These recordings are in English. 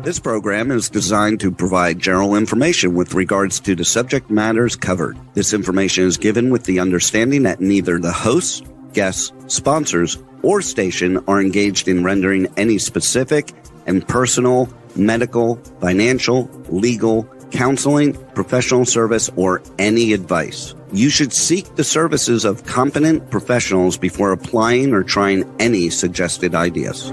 This program is designed to provide general information with regards to the subject matters covered. This information is given with the understanding that neither the hosts, guests, sponsors, or station are engaged in rendering any specific and personal, medical, financial, legal, counseling, professional service, or any advice. You should seek the services of competent professionals before applying or trying any suggested ideas.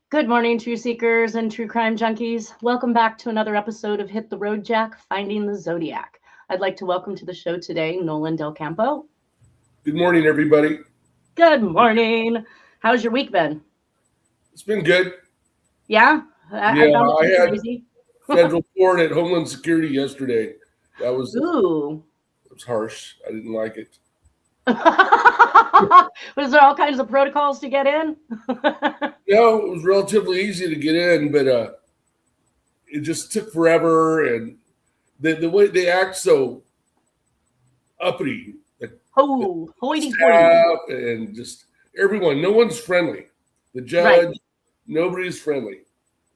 Good morning, true seekers and true crime junkies. Welcome back to another episode of Hit the Road Jack, Finding the Zodiac. I'd like to welcome to the show today, Nolan Del Campo. Good morning, everybody. Good morning. How's your week been? It's been good. Yeah? I had federal court at Homeland Security yesterday. That was It was harsh. I didn't like it. Was there all kinds of protocols to get in? No, it was relatively easy to get in, but it just took forever, and the way they act so uppity. Hoity-toity. And just everyone. No one's friendly. The judge, Nobody's friendly.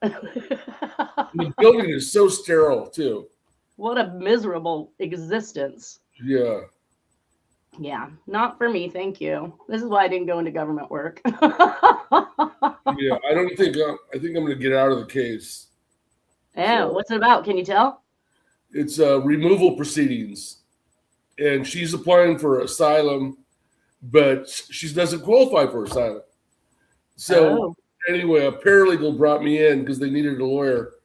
The building is so sterile, too. What a miserable existence. Yeah. Yeah, not for me, thank you. This is why I didn't go into government work. Yeah, I think I'm going to get out of the case. Yeah, so, what's it about? Can you tell? It's removal proceedings, and she's applying for asylum, but she doesn't qualify for asylum. So anyway, a paralegal brought me in because they needed a lawyer,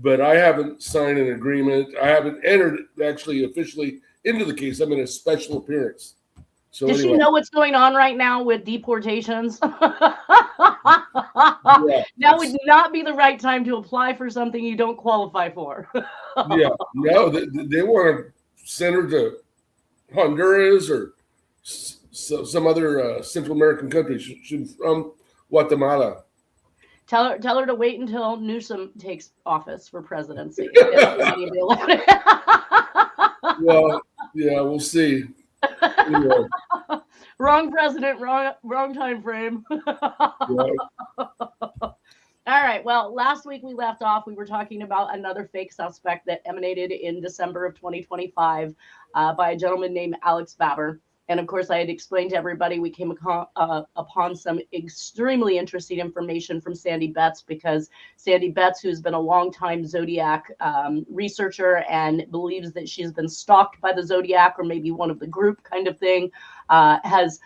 but I haven't signed an agreement. I haven't entered actually officially into the case. I'm in a special appearance. So does she know what's going on right now with deportations? Now would not be the right time to apply for something you don't qualify for. Yeah, no, they want to send her to Honduras or some other Central American country. She's from Guatemala. Tell her to wait until Newsom takes office for presidency. Well, yeah, we'll see. Anyway. Wrong president, wrong time frame. Yeah. All right. Well, last week we left off. We were talking about another fake suspect that emanated in December of 2025 by a gentleman named Alex Baber. And of course, I had explained to everybody we came upon some extremely interesting information from Sandy Betts, because Sandy Betts, who's been a longtime Zodiac researcher and believes that she's been stalked by the Zodiac or maybe one of the group kind of thing, has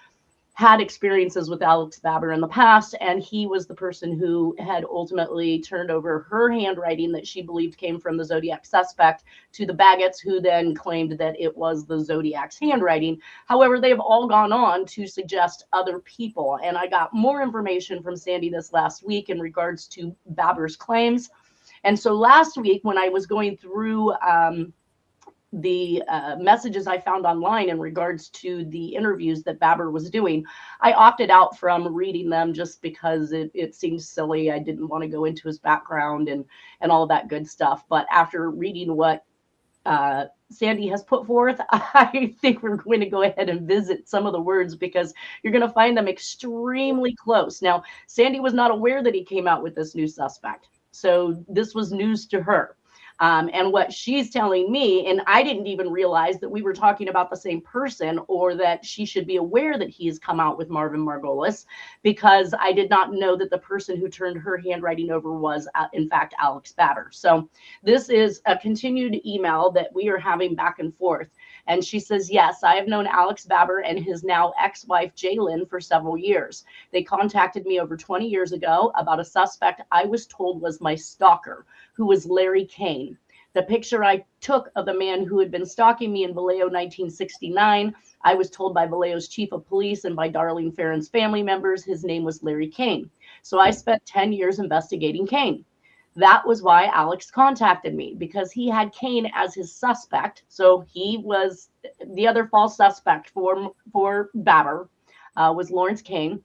had experiences with Alex Baber in the past, and he was the person who had ultimately turned over her handwriting that she believed came from the Zodiac suspect to the Baggetts, who then claimed that it was the Zodiac's handwriting. However, they have all gone on to suggest other people, and I got more information from Sandy this last week in regards to Baber's claims. And so last week, when I was going through the messages I found online in regards to the interviews that Baber was doing, I opted out from reading them just because it seemed silly. I didn't want to go into his background and all of that good stuff. But after reading what Sandy has put forth, I think we're going to go ahead and visit some of the words, because you're going to find them extremely close. Now, Sandy was not aware that he came out with this new suspect, so this was news to her. And what she's telling me, and I didn't even realize that we were talking about the same person, or that she should be aware that he has come out with Marvin Margolis, because I did not know that the person who turned her handwriting over was, in fact, Alex Baber. So this is a continued email that we are having back and forth. And she says, yes, I have known Alex Baber and his now ex-wife, Jalen, for several years. They contacted me over 20 years ago about a suspect I was told was my stalker, who was Larry Kane. The picture I took of the man who had been stalking me in Vallejo 1969, I was told by Vallejo's chief of police and by Darlene Farron's family members his name was Larry Kane. So I spent 10 years investigating Kane. That was why Alex contacted me, because he had Kane as his suspect. So he was the other false suspect for Babber, was Lawrence Kane,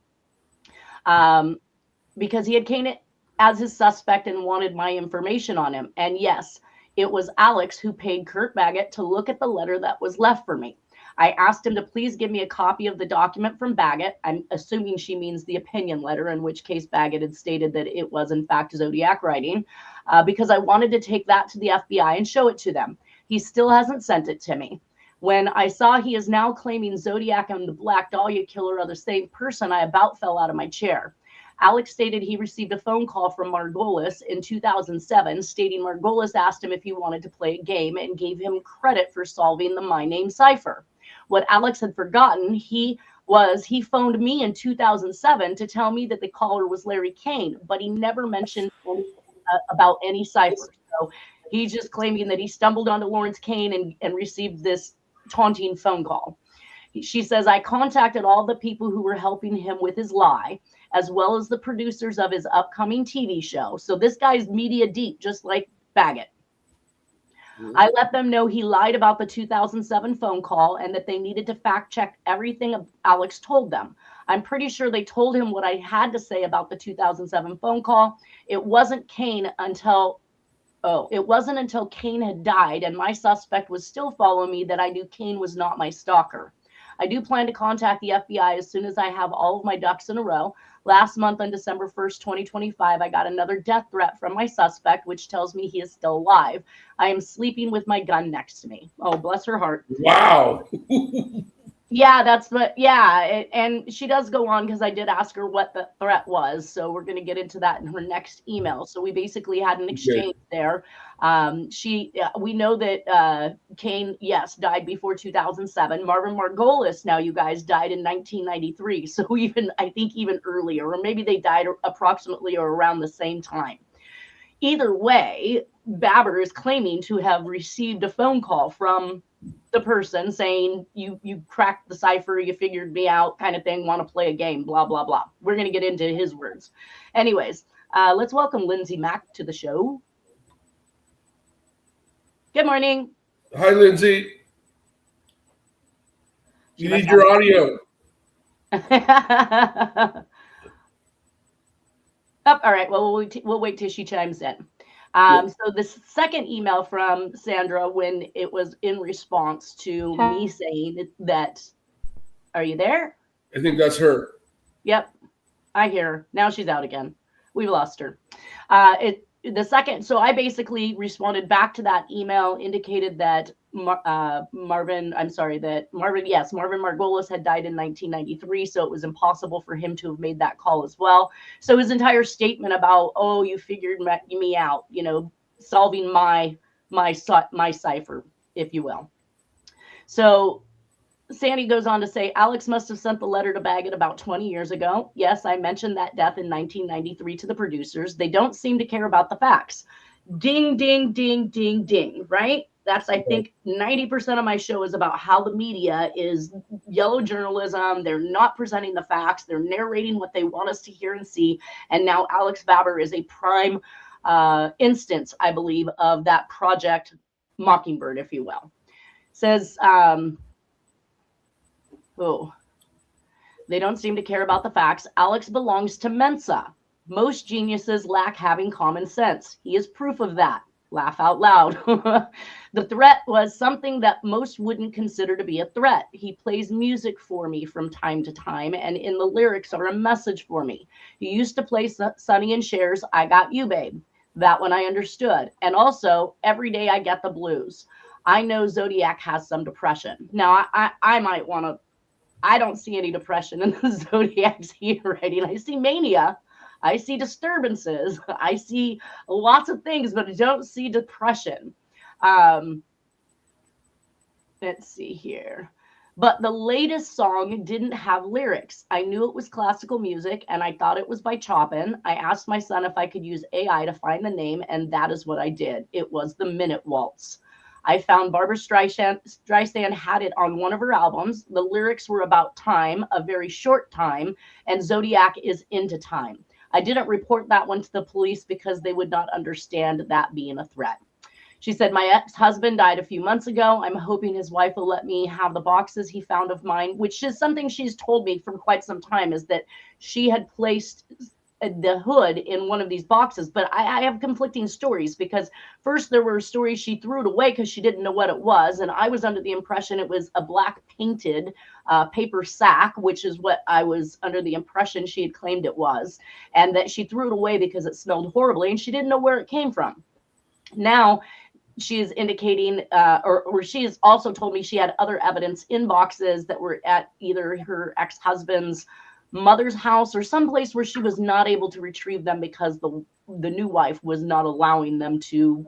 because he had Kane as his suspect and wanted my information on him. And yes, it was Alex who paid Kurt Baggett to look at the letter that was left for me. I asked him to please give me a copy of the document from Baggett. I'm assuming she means the opinion letter, in which case Baggett had stated that it was in fact Zodiac writing, because I wanted to take that to the FBI and show it to them. He still hasn't sent it to me. When I saw he is now claiming Zodiac and the Black Dahlia Killer are the same person, I about fell out of my chair. Alex stated he received a phone call from Margolis in 2007, stating Margolis asked him if he wanted to play a game and gave him credit for solving the My Name cipher. What Alex had forgotten, he phoned me in 2007 to tell me that the caller was Larry Kane, but he never mentioned about any cipher. So he's just claiming that he stumbled onto Lawrence Kane and received this taunting phone call. She says, I contacted all the people who were helping him with his lie, as well as the producers of his upcoming TV show. So this guy's media deep, just like Baggett. I let them know he lied about the 2007 phone call and that they needed to fact check everything Alex told them. I'm pretty sure they told him what I had to say about the 2007 phone call. It wasn't until Kane had died and my suspect was still following me that I knew Kane was not my stalker. I do plan to contact the FBI as soon as I have all of my ducks in a row. Last month on December 1st, 2025, I got another death threat from my suspect, which tells me he is still alive. I am sleeping with my gun next to me. Oh, bless her heart. Wow. Yeah, and she does go on, because I did ask her what the threat was. So we're going to get into that in her next email. So we basically had an exchange there. We know that Kane, yes, died before 2007. Marvin Margolis, now you guys, died in 1993. So I think even earlier, or maybe they died approximately or around the same time. Either way, Babber is claiming to have received a phone call from the person saying, you cracked the cipher, you figured me out, kind of thing, want to play a game, blah, blah, blah. We're going to get into his words. Anyways, let's welcome Lindsay Mack to the show. Good morning. Hi, Lindsay. You need your audio. All right. Well, we'll wait till she chimes in. So this second email from Sandra, when it was in response to me saying that, are you there? I think that's her. Yep. I hear her. Now she's out again. We've lost her. So I basically responded back to that email, indicated that Marvin Margolis had died in 1993, so it was impossible for him to have made that call as well. So his entire statement about, oh, you figured me out, solving my cipher, if you will. So Sandy goes on to say, Alex must have sent the letter to Baggett about 20 years ago. Yes, I mentioned that death in 1993 to the producers. They don't seem to care about the facts. Ding, ding, ding, ding, ding, right? That's, I think, 90% of my show is about how the media is yellow journalism. They're not presenting the facts. They're narrating what they want us to hear and see. And now Alex Babber is a prime instance, I believe, of that Project Mockingbird, if you will. Says, they don't seem to care about the facts. Alex belongs to Mensa. Most geniuses lack having common sense. He is proof of that. Laugh out loud. The threat was something that most wouldn't consider to be a threat. He plays music for me from time to time, and in the lyrics are a message for me. He used to play Sonny and Cher's I Got You, Babe. That one I understood. And also, every day I get the blues. I know Zodiac has some depression. Now, I might want to, I don't see any depression in the Zodiac's handwriting. I see mania. I see disturbances. I see lots of things, but I don't see depression. Let's see here. But the latest song didn't have lyrics. I knew it was classical music, and I thought it was by Chopin. I asked my son if I could use AI to find the name, and that is what I did. It was the Minute Waltz. I found Barbra Streisand had it on one of her albums. The lyrics were about time, a very short time, and Zodiac is into time. I didn't report that one to the police because they would not understand that being a threat. She said, my ex-husband died a few months ago. I'm hoping his wife will let me have the boxes he found of mine, which is something she's told me for quite some time, is that she had placed the hood in one of these boxes. But I have conflicting stories, because first there were stories she threw it away because she didn't know what it was. And I was under the impression it was a black painted paper sack, which is what I was under the impression she had claimed it was, and that she threw it away because it smelled horribly and she didn't know where it came from. Now, she is indicating, or she has also told me she had other evidence in boxes that were at either her ex-husband's mother's house or someplace where she was not able to retrieve them because the new wife was not allowing them to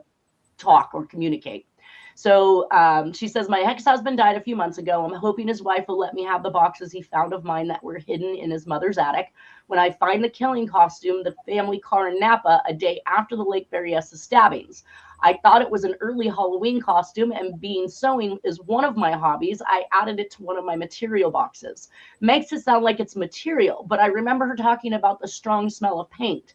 talk or communicate. So she says, my ex-husband died a few months ago. I'm hoping his wife will let me have the boxes he found of mine that were hidden in his mother's attic. When I find the killing costume, the family car in Napa, a day after the Lake Berryessa stabbings. I thought it was an early Halloween costume, and being sewing is one of my hobbies, I added it to one of my material boxes. Makes it sound like it's material, but I remember her talking about the strong smell of paint.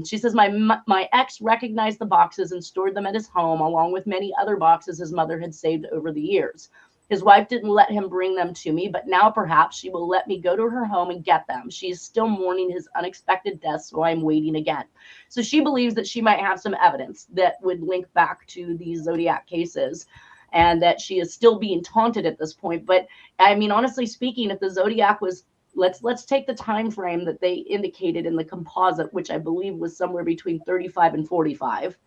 She says, my ex recognized the boxes and stored them at his home, along with many other boxes his mother had saved over the years. His wife didn't let him bring them to me, but now perhaps she will let me go to her home and get them. She is still mourning his unexpected death, so I'm waiting again. So she believes that she might have some evidence that would link back to these Zodiac cases, and that she is still being taunted at this point. But I mean, honestly speaking, if the Zodiac was, let's take the time frame that they indicated in the composite, which I believe was somewhere between 35 and 45.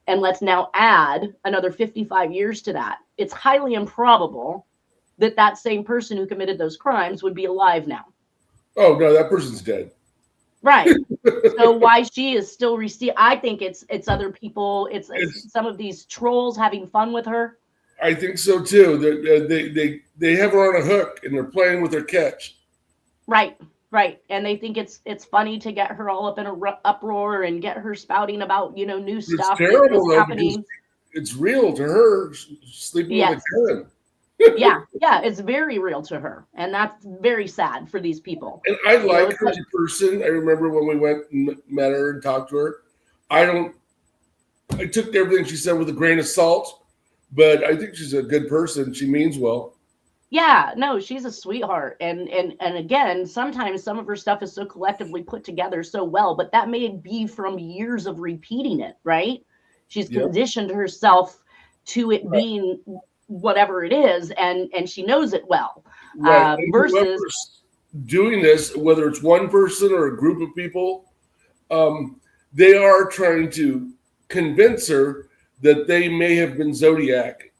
And let's now add another 55 years to that. It's highly improbable that that same person who committed those crimes would be alive now. Oh, no, that person's dead. Right. So why she is still receiving, I think it's other people. It's some of these trolls having fun with her. I think so too. They have her on a hook and they're playing with her catch. Right. Right. And they think it's funny to get her all up in an uproar and get her spouting about, new stuff. It's terrible though, happening. It's real to her, sleeping with a gun. Yeah, it's very real to her. And that's very sad for these people. And I like her as a person. I remember when we went and met her and talked to her. I took everything she said with a grain of salt, but I think she's a good person. She means well. Yeah, no, she's a sweetheart. And again, sometimes some of her stuff is so collectively put together so well, but that may be from years of repeating it, right? She's conditioned herself to it being whatever it is, and she knows it well. Right. Versus doing this, whether it's one person or a group of people, they are trying to convince her that they may have been Zodiac.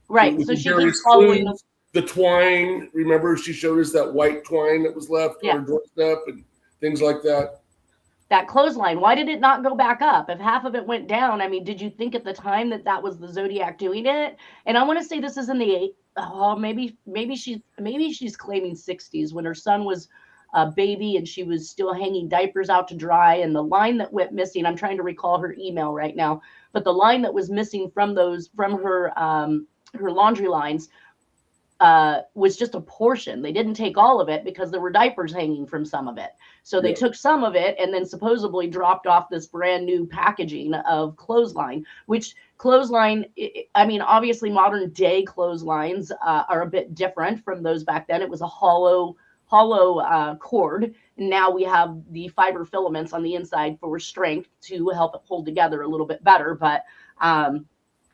Right. So she keeps following the twine. Remember, she showed us that white twine that was left on her doorstep and things like that. That clothesline. Why did it not go back up? If half of it went down, I mean, did you think at the time that was the Zodiac doing it? And I want to say this is in the maybe she's claiming 60s when her son was a baby and she was still hanging diapers out to dry, and the line that went missing, I'm trying to recall her email right now, but the line that was missing from her laundry lines was just a portion. They didn't take all of it because there were diapers hanging from some of it. So they took some of it and then supposedly dropped off this brand new packaging of clothesline, which clothesline, I mean, obviously modern day clotheslines are a bit different from those back then. It was a hollow cord. Now we have the fiber filaments on the inside for strength to help it hold together a little bit better. But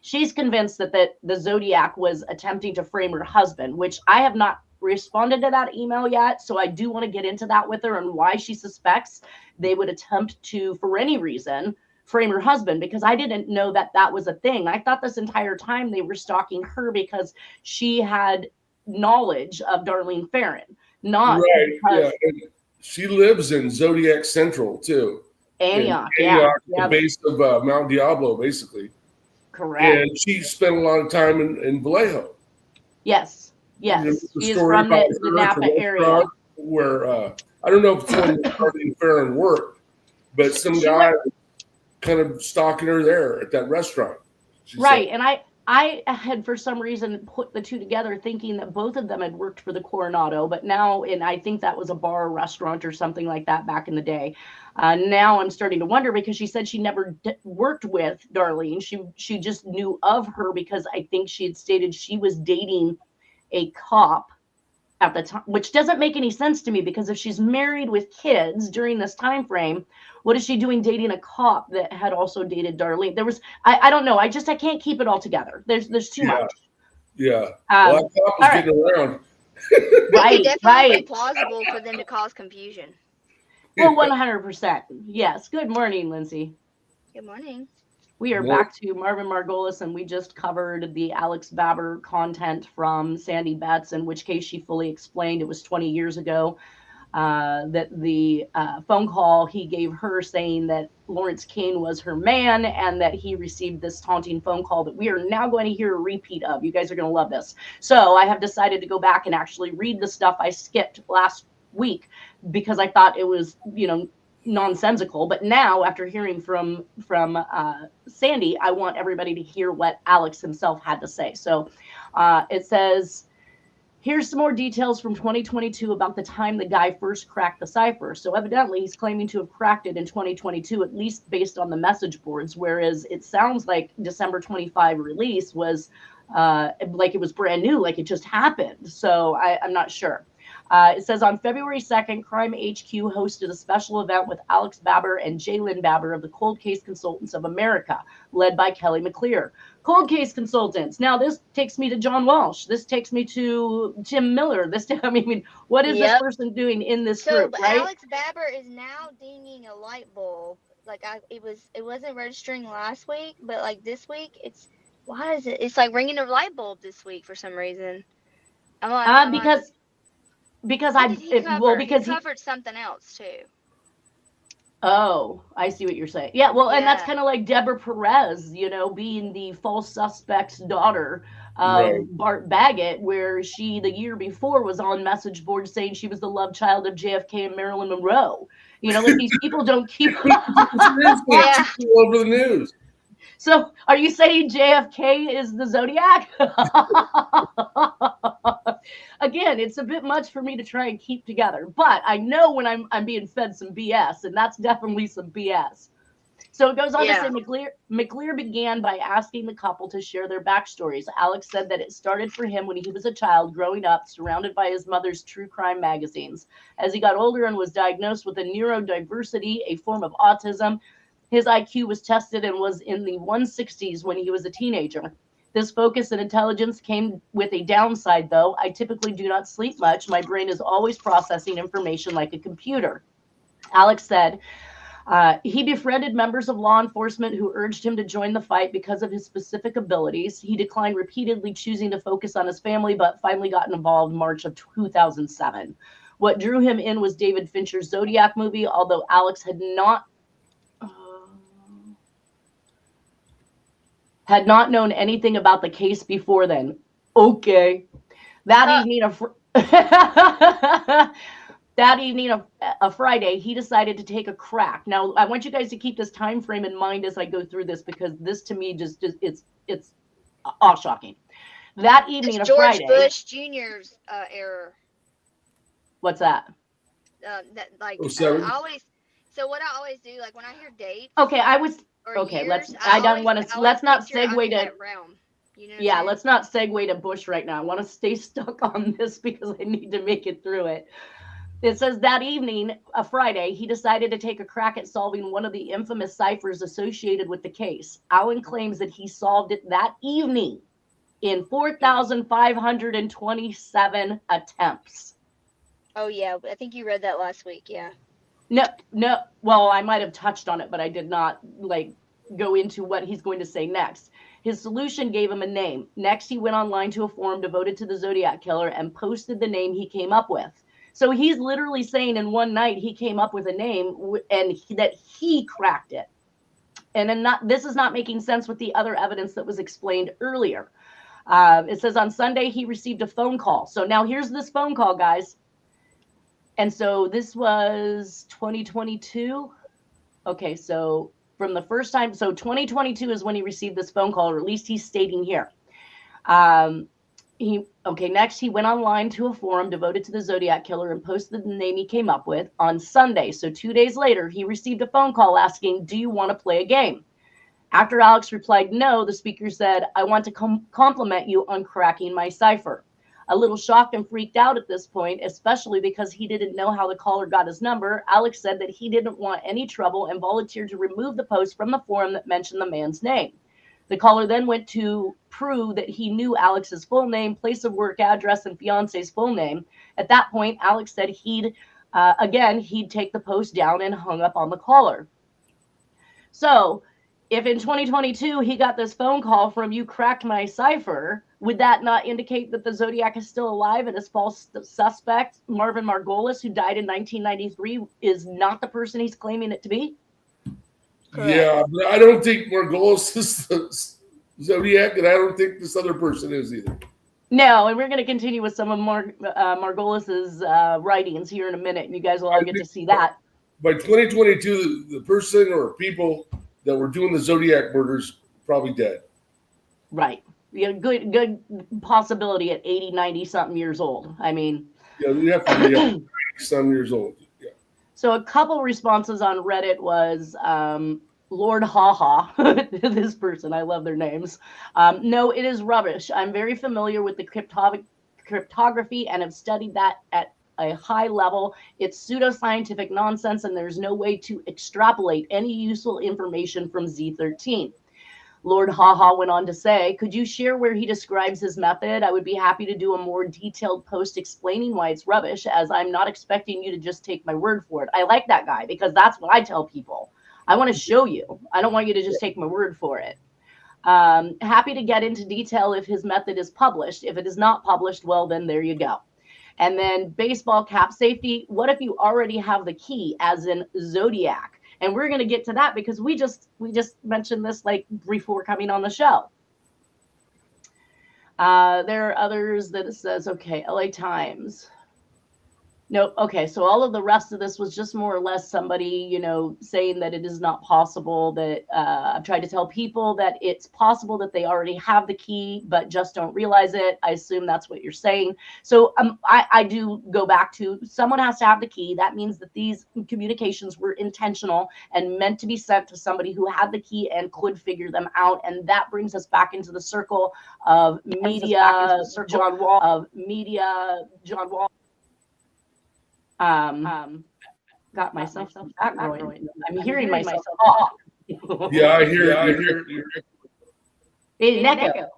she's convinced that the Zodiac was attempting to frame her husband, which I have not responded to that email yet. So I do want to get into that with her and why she suspects they would attempt to, for any reason, frame her husband, because I didn't know that was a thing. I thought this entire time they were stalking her because she had knowledge of Darlene Ferrin. Not right. Yeah. And she lives in Zodiac Central too. Antioch, the base of Mount Diablo, basically. Correct. And she spent a lot of time in Vallejo. Yes. She's from the Napa area. Where I don't know if it's when Darlene Ferrin worked, but some guy kind of stalking her there at that restaurant. Right. And I had, for some reason, put the two together thinking that both of them had worked for the Coronado, but now, and I think that was a bar or restaurant or something like that back in the day. Now I'm starting to wonder because she said she never worked with Darlene. She just knew of her because I think she had stated she was dating a cop at the time, which doesn't make any sense to me because if she's married with kids during this time frame, what is she doing dating a cop that had also dated Darlene? There was I don't know. I can't keep it all together. There's too much. Yeah. Well, that cop was getting around. Right, definitely right. plausible for them to cause confusion. Well, 100%. Yes. Good morning, Lindsay. Good morning. We are back to Marvin Margolis, and we just covered the Alex Babber content from Sandy Betts, in which case she fully explained it was 20 years ago that the phone call he gave her saying that Lawrence Kane was her man and that he received this taunting phone call that we are now going to hear a repeat of. You guys are going to love this. So I have decided to go back and actually read the stuff I skipped last week because I thought it was, nonsensical. But now, after hearing from Sandy, I want everybody to hear what Alex himself had to say. So it says, here's some more details from 2022 about the time the guy first cracked the cipher. So evidently he's claiming to have cracked it in 2022, at least based on the message boards, whereas it sounds like December 25 release was like it was brand new, like it just happened. So I'm not sure. It says on February 2nd, Crime HQ hosted a special event with Alex Babber and Jalen Babber of the Cold Case Consultants of America, led by Kelly McClear. Cold Case Consultants. Now, this takes me to John Walsh. This takes me to Tim Miller. What is this person doing in this group, right? Alex Babber is now dinging a light bulb. Like it wasn't registering last week, but like this week, why is it? It's like ringing a light bulb this week for some reason. I'm like, because he covered something else too. Oh, I see what you're saying. Yeah, well, and that's kind of like Deborah Perez, being the false suspect's daughter of Bart Baggett, where she the year before was on message boards saying she was the love child of JFK and Marilyn Monroe. Like these people don't keep all over the news. So, are you saying JFK is the Zodiac? Again, it's a bit much for me to try and keep together, but I know when I'm being fed some BS, and that's definitely some BS. So it goes on to say McClear began by asking the couple to share their backstories. Alex said that it started for him when he was a child growing up surrounded by his mother's true crime magazines. As he got older and was diagnosed with a neurodiversity, a form of autism, his IQ was tested and was in the 160s when he was a teenager. This focus and intelligence came with a downside, though. I typically do not sleep much. My brain is always processing information like a computer. Alex said he befriended members of law enforcement who urged him to join the fight because of his specific abilities. He declined repeatedly, choosing to focus on his family, but finally got involved in March of 2007. What drew him in was David Fincher's Zodiac movie, although Alex had not known anything about the case before then. Okay. That evening of Friday, he decided to take a crack. Now, I want you guys to keep this time frame in mind as I go through this, because this to me just it's awe shocking. That evening of Friday, George Bush Jr.'s error. What's that? So what I always do, like when I hear dates. Okay, let's not segue to realm. Let's not segue to Bush right now. I want to stay stuck on this because I need to make it through it. It says that evening, a Friday, he decided to take a crack at solving one of the infamous ciphers associated with the case. Allen claims that he solved it that evening in 4,527 attempts. Oh, yeah. I think you read that last week. Yeah. No. Well, I might have touched on it, but I did not go into what he's going to say next. His solution gave him a name. Next, he went online to a forum devoted to the Zodiac Killer and posted the name he came up with. So he's literally saying in one night he came up with a name and that he cracked it. And then this is not making sense with the other evidence that was explained earlier. It says on Sunday he received a phone call. So now here's this phone call, guys. And so this was 2022. Okay, so from the first time. So 2022 is when he received this phone call, or at least he's stating here. Next he went online to a forum devoted to the Zodiac Killer and posted the name he came up with on Sunday. So 2 days later, he received a phone call asking, "Do you want to play a game?" After Alex replied no, the speaker said, "I want to compliment you on cracking my cipher." A little shocked and freaked out at this point, especially because he didn't know how the caller got his number, Alex said that he didn't want any trouble and volunteered to remove the post from the forum that mentioned the man's name. The caller then went to prove that he knew Alex's full name, place of work address, and fiance's full name. At that point, Alex said he'd take the post down and hung up on the caller. So if in 2022 he got this phone call from "You cracked my cipher," would that not indicate that the Zodiac is still alive and his false suspect, Marvin Margolis, who died in 1993, is not the person he's claiming it to be? Correct. Yeah, but I don't think Margolis is the Zodiac, and I don't think this other person is either. No, and we're going to continue with some of Margolis's writings here in a minute, and you guys will all get to see that. By 2022, the person or people that were doing the Zodiac murders probably dead. Right. Yeah, good possibility at 80, 90 something years old. I mean, yeah, you have to be 90 some years old. Yeah. So a couple responses on Reddit was Lord Haha, this person, I love their names. No, it is rubbish. I'm very familiar with the cryptography and have studied that at a high level. It's pseudoscientific nonsense, and there's no way to extrapolate any useful information from Z13. Lord Haha went on to say, "Could you share where he describes his method? I would be happy to do a more detailed post explaining why it's rubbish, as I'm not expecting you to just take my word for it." I like that guy, because that's what I tell people. I want to show you. I don't want you to just take my word for it. Happy to get into detail if his method is published. If it is not published, well, then there you go. And then baseball cap safety. What if you already have the key, as in Zodiac? And we're going to get to that because we just mentioned this like before coming on the show. There are others that it says, okay, LA Times. Nope. Okay. So all of the rest of this was just more or less somebody, saying that it is not possible, that I've tried to tell people that it's possible that they already have the key, but just don't realize it. I assume that's what you're saying. So I do go back to someone has to have the key. That means that these communications were intentional and meant to be sent to somebody who had the key and could figure them out. And that brings us back into the circle of media, John Wall. Got myself back going. I'm hearing myself talk. Yeah, I hear. It's an echo.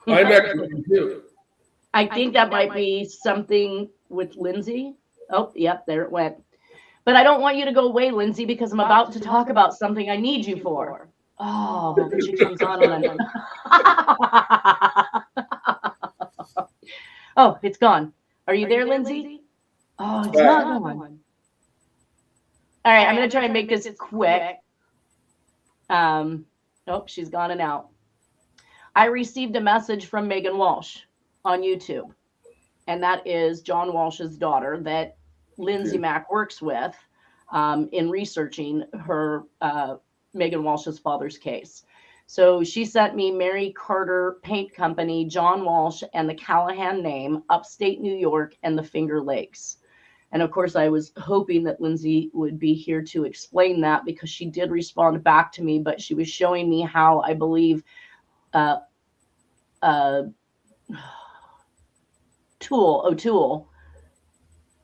I'm echoing too. I think that might be something with Lindsay. Oh, yep, there it went. But I don't want you to go away, Lindsay, because I'm about to talk about something I need you for. Oh, well, then she comes on and then. Oh, it's gone. Are you there, Lindsay? Oh, it's not going. All right, I'm going to try and make this quick. Nope, she's gone and out. I received a message from Megan Walsh on YouTube, and that is John Walsh's daughter that Lindsay Mack works with in researching her Megan Walsh's father's case. So she sent me Mary Carter Paint Company, John Walsh, and the Callahan name, upstate New York, and the Finger Lakes. And of course, I was hoping that Lindsay would be here to explain that, because she did respond back to me, but she was showing me how I believe O'Toole,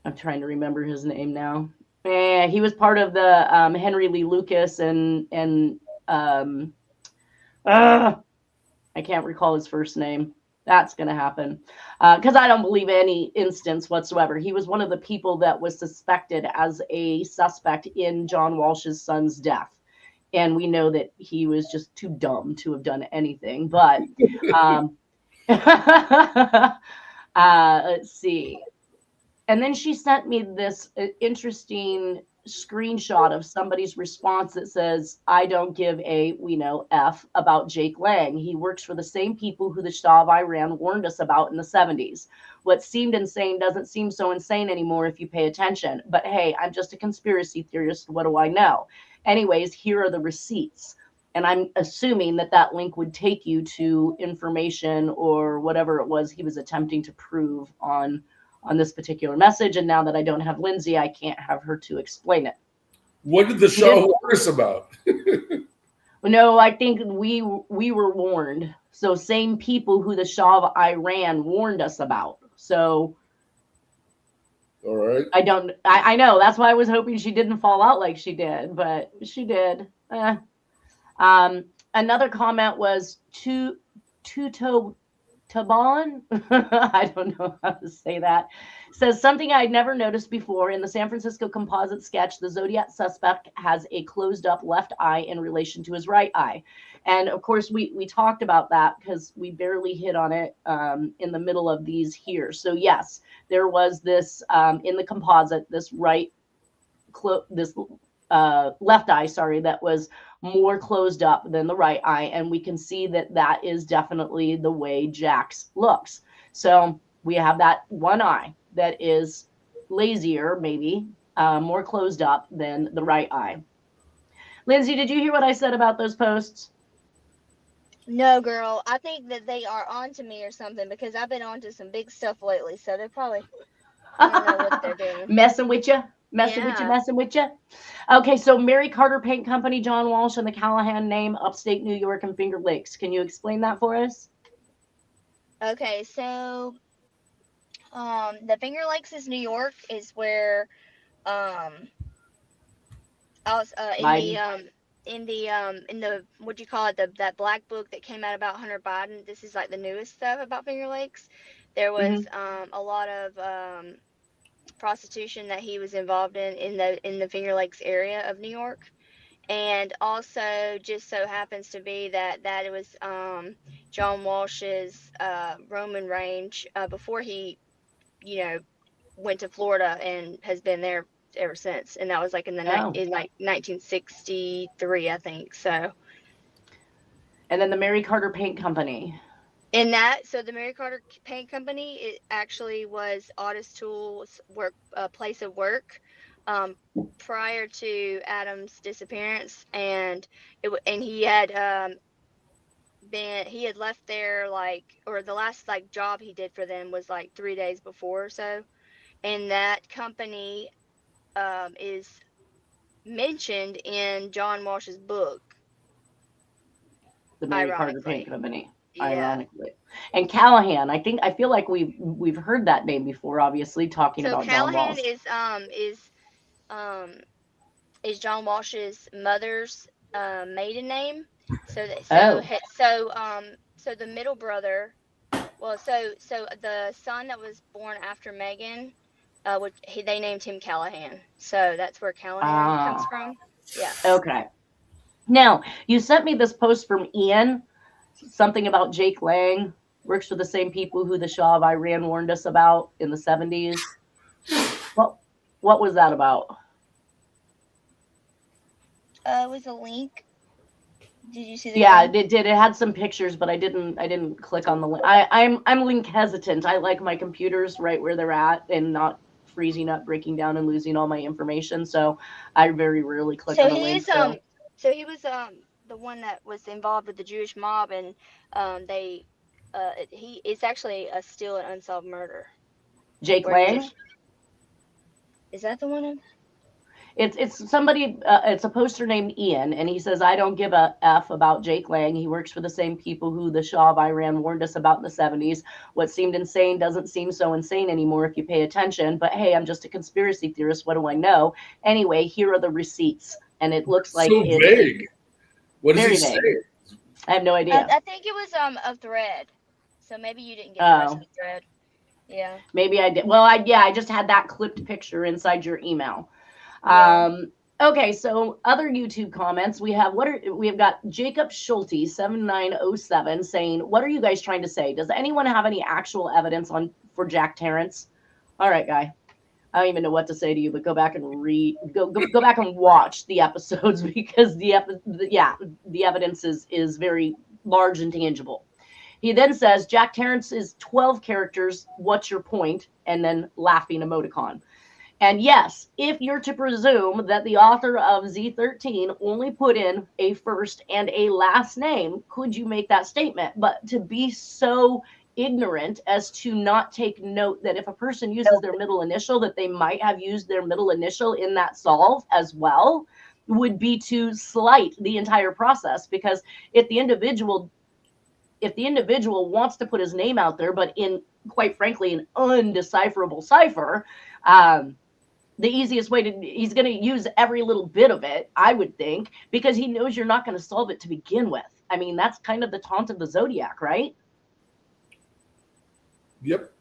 I'm trying to remember his name now. He was part of the Henry Lee Lucas and I can't recall his first name. That's going to happen because I don't believe any instance whatsoever. He was one of the people that was suspected as a suspect in John Walsh's son's death. And we know that he was just too dumb to have done anything. But let's see. And then she sent me this interesting screenshot of somebody's response that says, I don't give a, F about Jake Lang. He works for the same people who the Shah of Iran warned us about in the 70s. What seemed insane doesn't seem so insane anymore if you pay attention. But hey, I'm just a conspiracy theorist. What do I know? Anyways, here are the receipts. And I'm assuming that that link would take you to information or whatever it was he was attempting to prove on this particular message. And now that I don't have Lindsay, I can't have her to explain it. What did the show warn us about? No, I think we were warned. So same people who the Shah of Iran warned us about. So All right. I know. That's why I was hoping she didn't fall out like she did, but she did. Another comment was Tuto Taban. I don't know how to say that. Says something I'd never noticed before. In the San Francisco composite sketch, the Zodiac suspect has a closed up left eye in relation to his right eye. And of course, we talked about that because we barely hit on it in the middle of these here. So yes, there was this in the composite, this left eye, that was more closed up than the right eye. And we can see that that is definitely the way Jack's looks. So we have that one eye that is lazier, maybe more closed up than the right eye. Lindsay, did you hear what I said about those posts? No, girl. I think that they are onto me or something because I've been onto some big stuff lately. So they're probably, I don't know what they're doing. Messing with you. Messing with you. Okay, so Mary Carter Paint Company, John Walsh, and the Callahan name, upstate New York and Finger Lakes. Can you explain that for us? Okay, so the Finger Lakes is New York, is where I was in the what do you call it, that black book that came out about Hunter Biden. This is like the newest stuff about Finger Lakes. There was a lot of prostitution that he was involved in the Finger Lakes area of New York, and also just so happens to be that it was John Walsh's Roman range before he went to Florida and has been there ever since, and that was like in 1963, I think. So, and then the Mary Carter Paint Company. So the Mary Carter Paint Company, it actually was Otis Toole's place of work prior to Adam's disappearance, and he had left there or the last job he did for them was 3 days before or so, and that company is mentioned in John Walsh's book. The Mary Carter Paint Company. Yeah. Ironically. And Callahan, I feel like we've heard that name before, obviously, talking about Callahan John Walsh. is John Walsh's mother's maiden name. So the middle brother, so the son that was born after Megan, they named him Callahan. So that's where Callahan comes from. Yeah. Okay. Now, you sent me this post from Ian, something about Jake Lang, works for the same people who the Shah of Iran warned us about in the 70s. What was that about? It was a link. Did you see the link? It did. It had some pictures, but I didn't click on the link. I'm link hesitant. I like my computers right where they're at and not freezing up, breaking down, and losing all my information. So I very rarely click on the link. So he was the one that was involved with the Jewish mob, and it's actually still an unsolved murder. Jake Lang? Is that the one? It's somebody. It's a poster named Ian, and he says, "I don't give a f about Jake Lang. He works for the same people who the Shah of Iran warned us about in the 70s. What seemed insane doesn't seem so insane anymore if you pay attention. But hey, I'm just a conspiracy theorist. What do I know? Anyway, here are the receipts." And it looks like so vague. What does he say? I have no idea. I think it was a thread. So maybe you didn't get the rest of the thread. Yeah. Maybe I did. Well, I just had that clipped picture inside your email. Yeah. Okay, so other YouTube comments we have got Jacob Schulte 7907 saying, "What are you guys trying to say? Does anyone have any actual evidence for Jack Terrence?" All right, guy. I don't even know what to say to you, but go back and go back and watch the episodes because the evidence is very large and tangible. He then says, Jack Terrence is 12 characters. What's your point? And then laughing emoticon. And yes, if you're to presume that the author of Z13 only put in a first and a last name, could you make that statement? But to be so ignorant as to not take note that if a person uses their middle initial, that they might have used their middle initial in that solve as well, would be to slight the entire process. Because if the individual wants to put his name out there, but in, quite frankly, an undecipherable cipher, the easiest way he's going to use every little bit of it, I would think, because he knows you're not going to solve it to begin with. I mean, that's kind of the taunt of the Zodiac, right? Yep.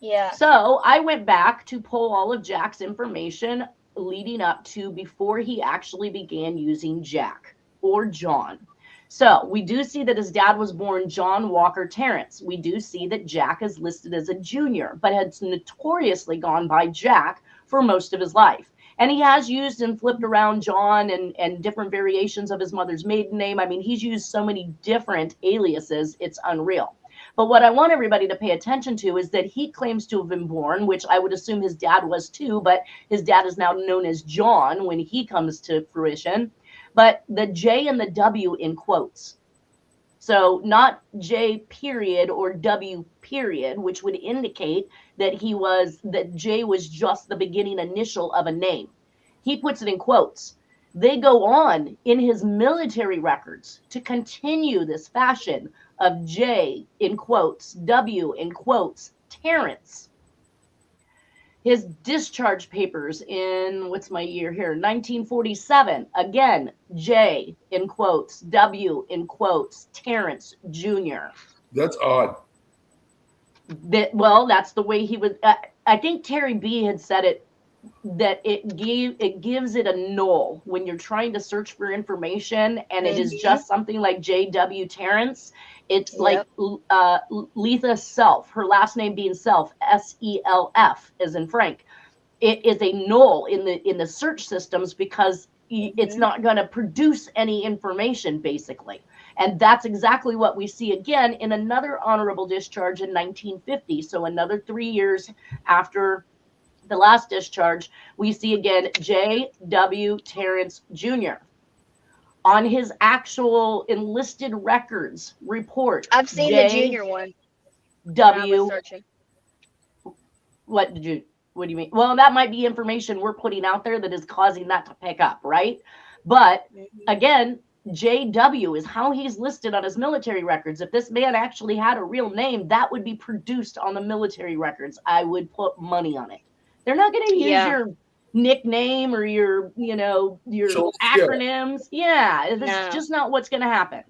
Yeah. So I went back to pull all of Jack's information leading up to before he actually began using Jack or John. So we do see that his dad was born John Walker Terrence. We do see that Jack is listed as a junior, but has notoriously gone by Jack for most of his life. And he has used and flipped around John and different variations of his mother's maiden name. I mean, he's used so many different aliases, it's unreal. But what I want everybody to pay attention to is that he claims to have been born, which I would assume his dad was too, but his dad is now known as John when he comes to fruition. But the J and the W in quotes. So not J period or W period, which would indicate that that J was just the beginning initial of a name. He puts it in quotes. They go on in his military records to continue this fashion of J in quotes, W in quotes, Terrence. His discharge papers in, what's my year here, 1947, again, J in quotes, W in quotes, Terrence Jr. That's odd. Well, that's the way he would, I think Terry B had said it, that it gives it a null when you're trying to search for information and it is just something like J.W. Terrence. It's like Letha Self, her last name being Self, S-E-L-F, as in Frank. It is a null in the search systems because it's not going to produce any information, basically. And that's exactly what we see again in another honorable discharge in 1950. So another 3 years after the last discharge, we see again J.W. Terrence Jr. On his actual enlisted records report. I've seen the junior one. W. What do you mean? Well, that might be information we're putting out there that is causing that to pick up, right? But again, J.W. is how he's listed on his military records. If this man actually had a real name, that would be produced on the military records. I would put money on it. They're not going to use your nickname or your acronyms. Yeah, it's just not what's going to happen.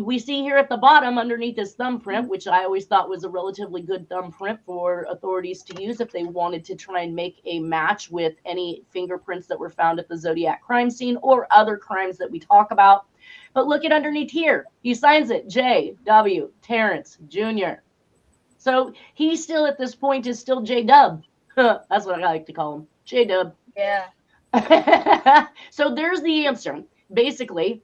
We see here at the bottom underneath his thumbprint, which I always thought was a relatively good thumbprint for authorities to use if they wanted to try and make a match with any fingerprints that were found at the Zodiac crime scene or other crimes that we talk about. But look at underneath here. He signs it, J.W. Terrence Jr. So he still at this point is still J-Dub. That's what I like to call him, J-Dub. Yeah. So there's the answer. Basically,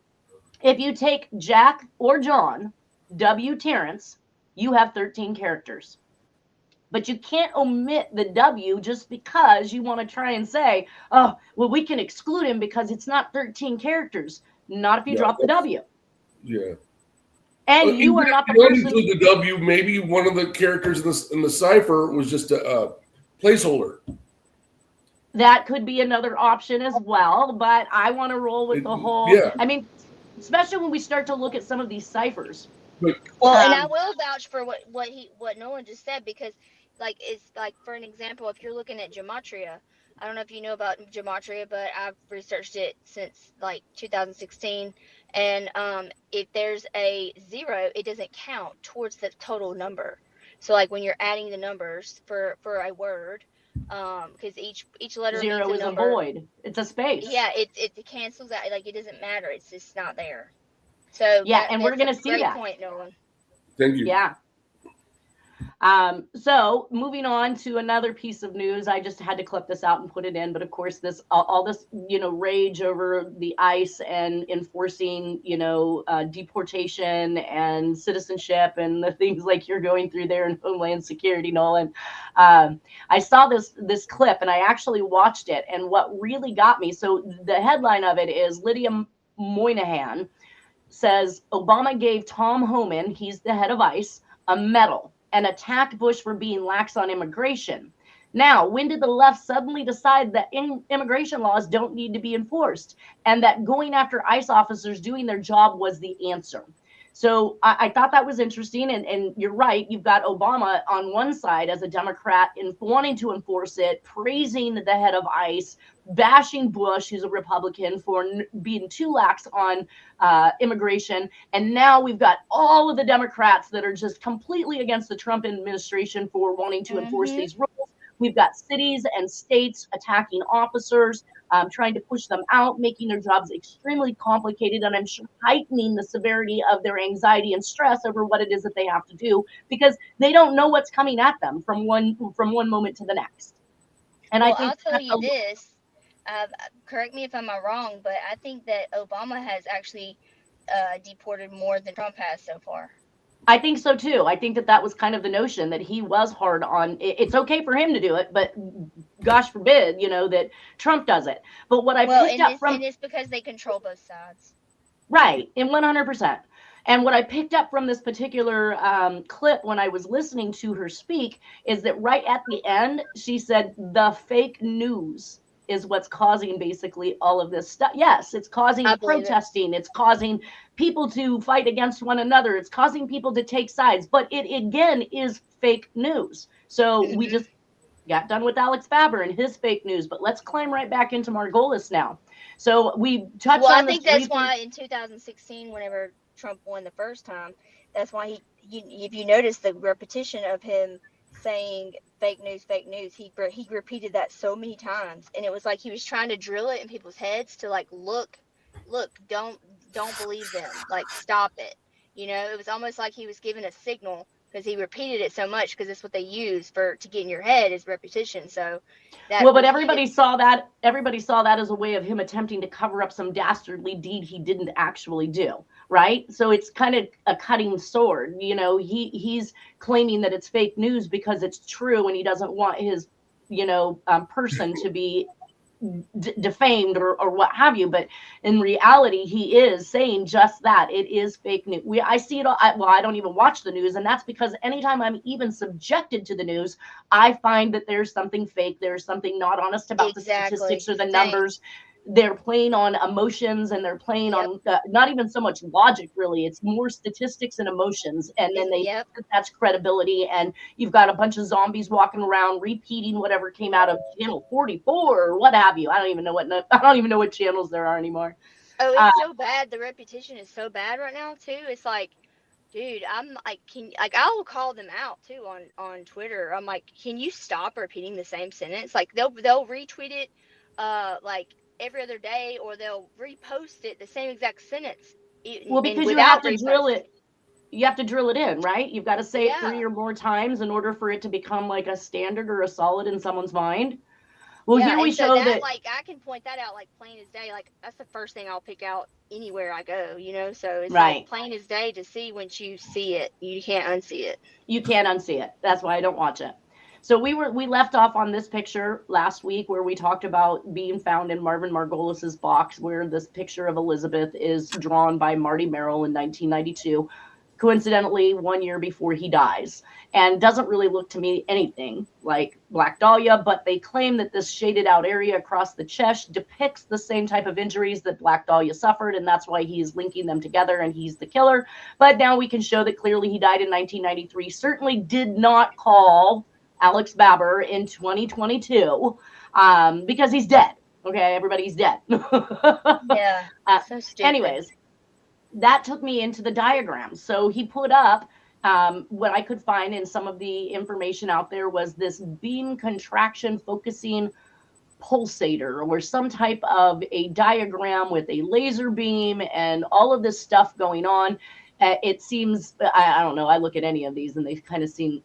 if you take Jack or John, W. Terrence, you have 13 characters. But you can't omit the W just because you want to try and say, oh, well, we can exclude him because it's not 13 characters. Not if you drop the W. Yeah. And you are not the person. Include the W. Maybe one of the characters in the cipher was just a placeholder. That could be another option as well, but I want to roll with the whole. Yeah. I mean, especially when we start to look at some of these ciphers. But, well, and I will vouch for what Nolan just said, because like it's like, for an example, if you're looking at gematria, I don't know if you know about gematria, but I've researched it since like 2016. And if there's a 0, it doesn't count towards the total number. So like when you're adding the numbers for a word, because each letter 0 means is a number. A void. It's a space. Yeah, it cancels out. Like it doesn't matter. It's just not there. So yeah, and we're gonna see that. Point, Nolan. Thank you. Yeah. So moving on to another piece of news, I just had to clip this out and put it in. But of course, this all this rage over the ICE and enforcing deportation and citizenship and the things like you're going through there in Homeland Security, Nolan. I saw this clip and I actually watched it. And what really got me, so the headline of it is Lydia Moynihan says Obama gave Tom Homan, he's the head of ICE, a medal and attacked Bush for being lax on immigration. Now, when did the left suddenly decide that immigration laws don't need to be enforced and that going after ICE officers doing their job was the answer? So I thought that was interesting. And you're right. You've got Obama on one side as a Democrat in wanting to enforce it, praising the head of ICE, bashing Bush, who's a Republican, for being too lax on immigration. And now we've got all of the Democrats that are just completely against the Trump administration for wanting to enforce these rules. We've got cities and states attacking officers, trying to push them out, making their jobs extremely complicated, and I'm sure heightening the severity of their anxiety and stress over what it is that they have to do because they don't know what's coming at them from one moment to the next. And well, I think I'll tell you this. Correct me if I'm wrong, but I think that Obama has actually deported more than Trump has so far. I think so too. I think that was kind of the notion that he was hard on. It's okay for him to do it, but gosh forbid, that Trump does it. But what I picked up from, and it's because they control both sides. Right, and 100%. And what I picked up from this particular clip when I was listening to her speak is that right at the end, she said the fake news is what's causing basically all of this stuff. Yes, it's causing protesting. It's causing people to fight against one another. It's causing people to take sides. But it, again, is fake news. So we just got done with Alex Faber and his fake news. But let's climb right back into Margolis now. So we touched on I think that's why in 2016, whenever Trump won the first time, that's why if you notice the repetition of him saying fake news, he repeated that so many times, and it was like he was trying to drill it in people's heads to like look, don't believe them, like stop it. It was almost like he was giving a signal because he repeated it so much because that's what they use to get in your head is repetition. So but everybody saw that as a way of him attempting to cover up some dastardly deed he didn't actually do. Right. So it's kind of a cutting sword. He's claiming that it's fake news because it's true and he doesn't want his, person to be defamed or what have you. But in reality, he is saying just that. It is fake news. I see it all. I don't even watch the news. And that's because anytime I'm even subjected to the news, I find that there's something fake. There's something not honest about the statistics or the numbers. They're playing on emotions and they're playing on not even so much logic, really. It's more statistics and emotions. And then that's credibility. And you've got a bunch of zombies walking around repeating whatever came out of channel 44 or what have you. I don't even know what channels there are anymore. Oh, it's so bad. The repetition is so bad right now too. It's like, dude, I'm like, I'll call them out too on Twitter. I'm like, can you stop repeating the same sentence? Like they'll retweet it, like every other day, or they'll repost it the same exact sentence. Well, because you have to drill it. You have to drill it in, right? You've got to say it 3 or more times in order for it to become like a standard or a solid in someone's mind. Well, here we show that like I can point that out like plain as day. Like that's the first thing I'll pick out anywhere I go, so it's like plain as day to see. Once you see it, you can't unsee it. You can't unsee it. That's why I don't watch it. So we left off on this picture last week where we talked about being found in Marvin Margolis's box, where this picture of Elizabeth is drawn by Marty Merrill in 1992, coincidentally 1 year before he dies, and doesn't really look to me anything like Black Dahlia, but they claim that this shaded out area across the chest depicts the same type of injuries that Black Dahlia suffered, and that's why he's linking them together and he's the killer. But now we can show that clearly he died in 1993, certainly did not call Alex Baber in 2022 because he's dead. Okay, everybody's dead. Yeah. So stupid. Anyways, that took me into the diagram. So he put up what I could find in some of the information out there was this beam contraction focusing pulsator or some type of a diagram with a laser beam and all of this stuff going on. It seems, I don't know, I look at any of these and they kind of seem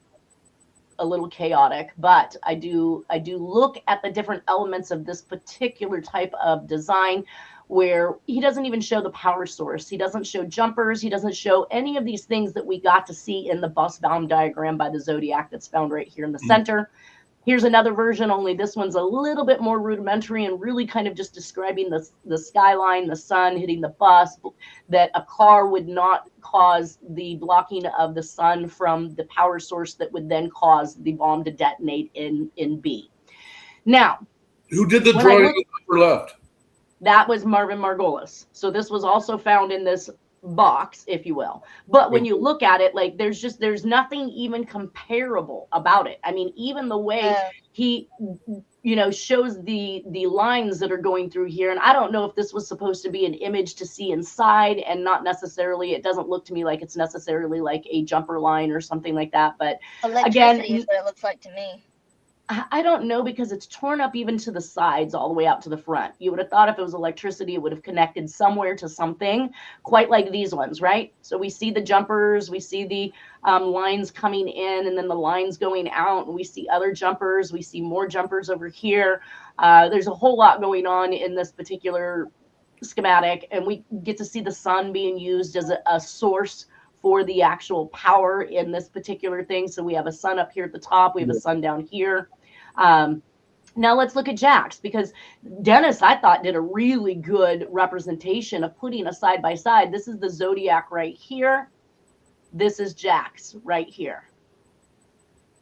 a little chaotic, but I do look at the different elements of this particular type of design where he doesn't even show the power source. He doesn't show jumpers. He doesn't show any of these things that we got to see in the bus bound diagram by the Zodiac that's found right here in the center. Here's another version, only this one's a little bit more rudimentary and really kind of just describing the skyline, the sun hitting the bus, that a car would not cause the blocking of the sun from the power source that would then cause the bomb to detonate in B. Now, who did the drawing on the upper left? That was Marvin Margolis. So this was also found in this box, if you will. But when you look at it, like there's nothing even comparable about it. I mean, even the way he shows the lines that are going through here, and I don't know if this was supposed to be an image to see inside, and not necessarily, it doesn't look to me like it's necessarily like a jumper line or something like that. But electricity is what it looks like to me. I don't know, because it's torn up even to the sides all the way out to the front. You would have thought if it was electricity, it would have connected somewhere to something, quite like these ones, right? So we see the jumpers, we see the lines coming in, and then the lines going out, and we see other jumpers, we see more jumpers over here. There's a whole lot going on in this particular schematic, and we get to see the sun being used as a source for the actual power in this particular thing. So we have a sun up here at the top, we have a sun down here. Now let's look at Jack's, because Dennis, I thought, did a really good representation of putting a side by side. This is the Zodiac right here. This is Jack's right here.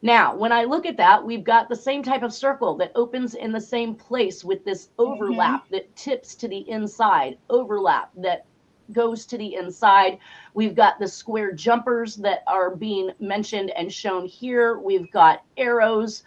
Now, when I look at that, we've got the same type of circle that opens in the same place with this overlap that tips to the inside, overlap that goes to the inside. We've got the square jumpers that are being mentioned and shown here. We've got arrows,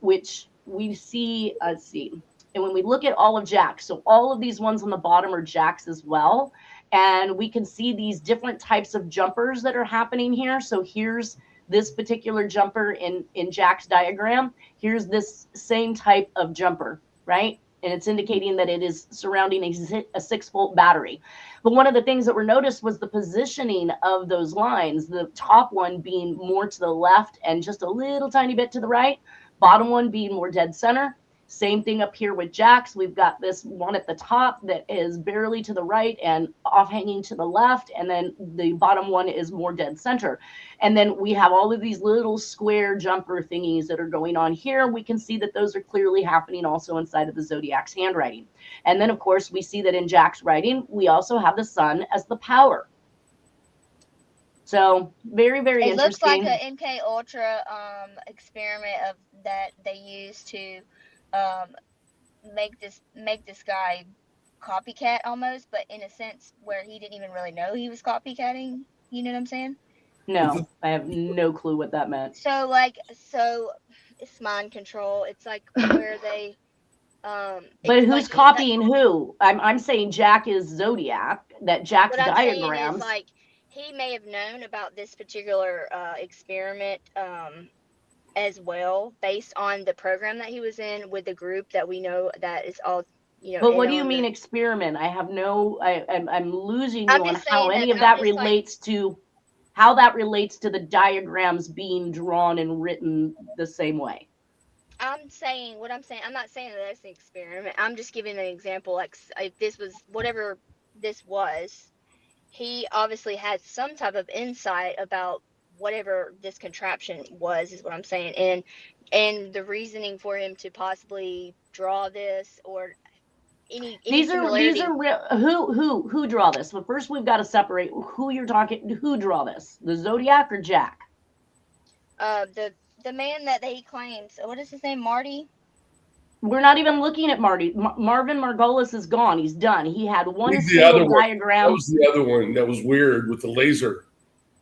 which we see, let's see. And when we look at all of Jack's, so all of these ones on the bottom are Jack's as well. And we can see these different types of jumpers that are happening here. So here's this particular jumper in Jack's diagram. Here's this same type of jumper, right? And it's indicating that it is surrounding a 6-volt battery. But one of the things that were noticed was the positioning of those lines, the top one being more to the left and just a little tiny bit to the right, bottom one being more dead center. Same thing up here with Jack's. We've got this one at the top that is barely to the right and off hanging to the left. And then the bottom one is more dead center. And then we have all of these little square jumper thingies that are going on here. We can see that those are clearly happening also inside of the Zodiac's handwriting. And then, of course, we see that in Jack's writing, we also have the sun as the power. So very, very interesting. It looks like an MK Ultra experiment of that they used to make this guy copycat almost, but in a sense where he didn't even really know he was copycatting. You know what I'm saying? No, I have no clue what that meant. So it's mind control. It's like where they but who's copying who? I'm saying Jack is Zodiac, that Jack's what I'm diagrams. saying is, like, he may have known about this particular experiment as well, based on the program that he was in with the group that we know that is all, But what do you mean experiment? I have no, I'm losing you on how any of that relates to, how that relates to the diagrams being drawn and written the same way. I'm not saying that that's an experiment. I'm just giving an example. Like, if this was whatever this was, he obviously had some type of insight about whatever this contraption was, is what I'm saying, and the reasoning for him to possibly draw this or any these similarity. are real. Who draw this? But first, we've got to separate who you're talking. Who draw this? The Zodiac or Jack? The man that he claims. What is his name? Marty. We're not even looking at Marty. Marvin Margolis is gone. He's done. He had one single diagram. That was the other one that was weird with the laser.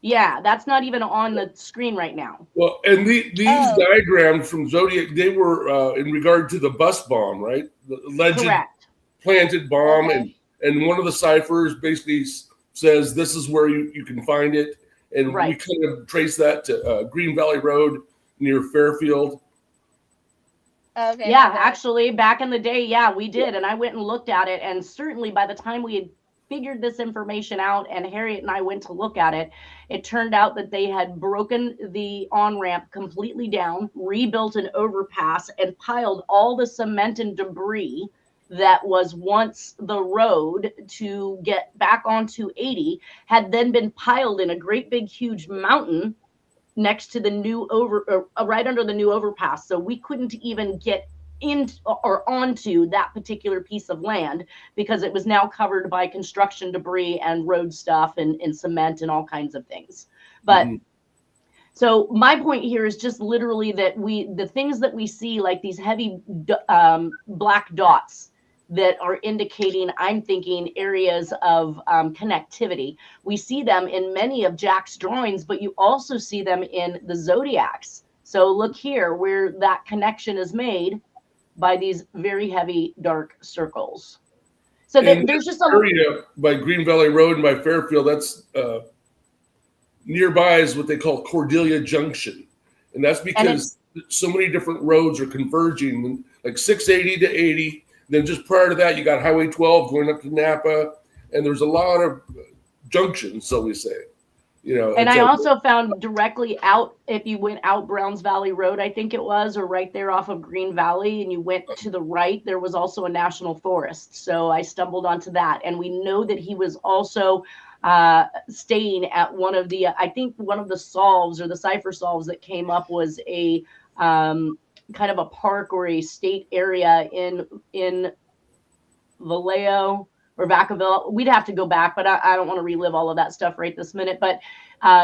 Yeah, that's not even on the screen right now. Well, and these diagrams from Zodiac, they were in regard to the bus bomb, right? The alleged planted bomb. Okay. And one of the ciphers basically says this is where you can find it. And we kind of trace that to Green Valley Road near Fairfield. Okay. Yeah, actually, back in the day, yeah, we did. And I went and looked at it. And certainly by the time we had figured this information out, and Harriet and I went to look at it, it turned out that they had broken the on-ramp completely down, rebuilt an overpass, and piled all the cement and debris that was once the road to get back onto 80 had then been piled in a great big huge mountain next to the new right under the new overpass. So we couldn't even get in or onto that particular piece of land because it was now covered by construction debris and road stuff and cement and all kinds of things. But so my point here is just literally that the things that we see, like these heavy black dots that are indicating, I'm thinking, areas of connectivity. We see them in many of Jack's drawings, but you also see them in the Zodiacs. So look here where that connection is made by these very heavy dark circles. So there's just a area by Green Valley Road and by Fairfield, that's nearby is what they call Cordelia Junction. And that's because so many different roads are converging, like 680 to 80. Then just prior to that, you got Highway 12 going up to Napa, and there's a lot of junctions, so we say. You know, and I also found directly out, if you went out Browns Valley Road, I think it was, or right there off of Green Valley, and you went to the right, there was also a national forest. So I stumbled onto that. And we know that he was also staying at one of the, I think one of the solves or the cipher solves that came up was a kind of a park or a state area in Vallejo or Vacaville. We'd have to go back, but I don't want to relive all of that stuff right this minute. But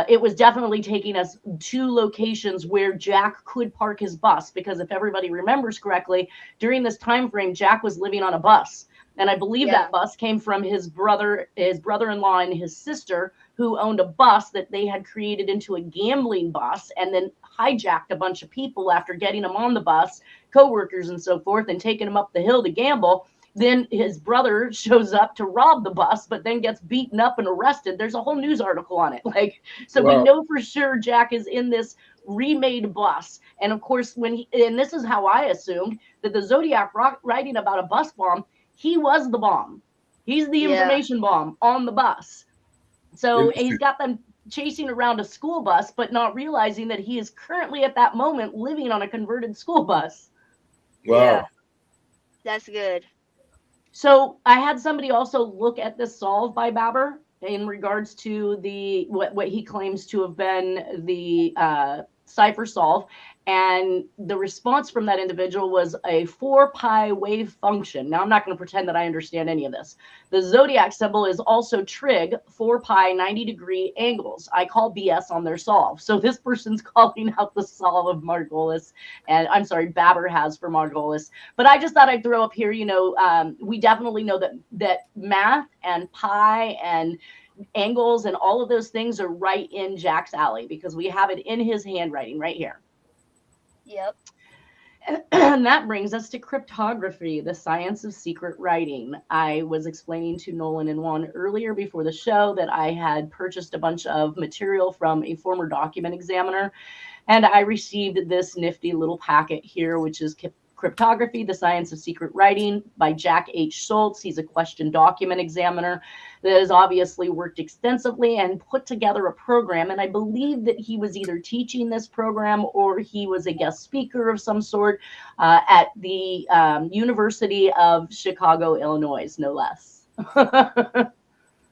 it was definitely taking us to locations where Jack could park his bus, because if everybody remembers correctly, during this time frame, Jack was living on a bus. And I believe that bus came from his brother-in-law and his sister, who owned a bus that they had created into a gambling bus and then hijacked a bunch of people after getting them on the bus, coworkers and so forth, and taking them up the hill to gamble. Then his brother shows up to rob the bus, but then gets beaten up and arrested. There's a whole news article on it. So we know for sure Jack is in this remade bus. And of course, and this is how I assumed that the Zodiac writing about a bus bomb, he was the bomb. He's the information bomb on the bus. So he's got them chasing around a school bus, but not realizing that he is currently at that moment living on a converted school bus. Wow. Yeah. That's good. So I had somebody also look at this solve by Baber in regards to the what he claims to have been the cipher solve. And the response from that individual was a 4-pi wave function. Now, I'm not going to pretend that I understand any of this. The Zodiac symbol is also trig, 4-pi 90-degree angles. I call BS on their solve. So this person's calling out the solve of Margolis, and I'm sorry, Baber has for Margolis. But I just thought I'd throw up here, we definitely know that math and pi and angles and all of those things are right in Jack's alley, because we have it in his handwriting right here. Yep. And that brings us to cryptography, the science of secret writing. I was explaining to Nolan and Juan earlier before the show that I had purchased a bunch of material from a former document examiner, and I received this nifty little packet here, which is Cryptography, the Science of Secret Writing by Jack H. Schultz. He's a question document examiner that has obviously worked extensively and put together a program. And I believe that he was either teaching this program or he was a guest speaker of some sort at the University of Chicago, Illinois, no less.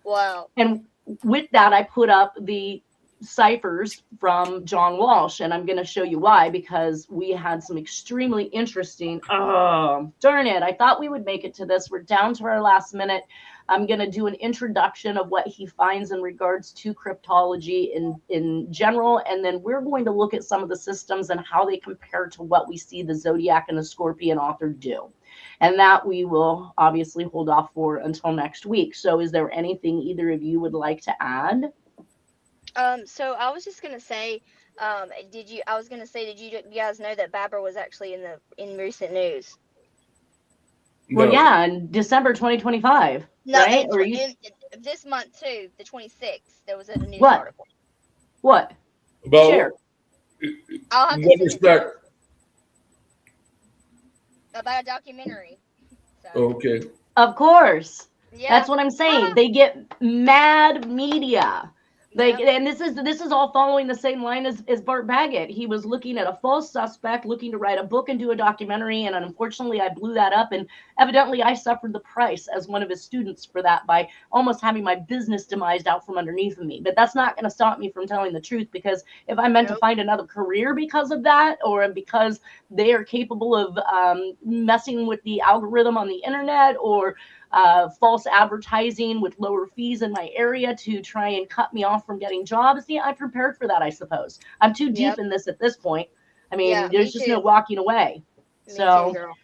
Wow. And with that, I put up the ciphers from John Walsh, and I'm going to show you why, because we had some extremely interesting, darn it, I thought we would make it to this. We're down to our last minute. I'm going to do an introduction of what he finds in regards to cryptology in general, and then we're going to look at some of the systems and how they compare to what we see the Zodiac and the Scorpion author do. And that we will obviously hold off for until next week. So is there anything either of you would like to add? So I was just gonna say, did you guys know that Baber was actually in recent news? Well, yeah, in December 2025, right? Or this month too, the 26th, there was a news What? article. What? About Share. I'll have to what send respect? about a documentary. So. Okay. Of course. Yeah. That's what I'm saying. They get mad media. Yep. And this is all following the same line as Bart Baggett. He was looking at a false suspect, looking to write a book and do a documentary, and unfortunately I blew that up, and evidently I suffered the price as one of his students for that by almost having my business demised out from underneath of me. But that's not going to stop me from telling the truth, because if I'm meant to find another career because of that, or because they are capable of messing with the algorithm on the internet, or false advertising with lower fees in my area to try and cut me off from getting jobs. Yeah, I'm prepared for that, I suppose. I'm too deep in this at this point. I mean, there's just no walking away. So, girl.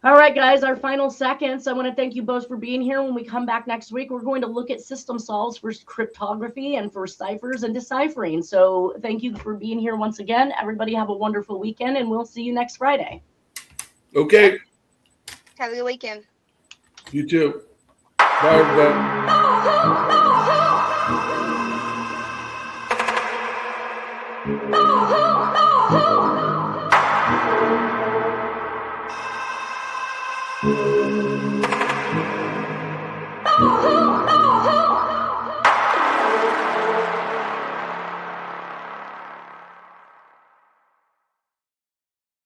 All right, guys, our final seconds. I want to thank you both for being here. When we come back next week, we're going to look at system solves for cryptography and for ciphers and deciphering. So thank you for being here once again. Everybody have a wonderful weekend, and we'll see you next Friday. Okay. Have a good weekend. You too. Bye, everybody.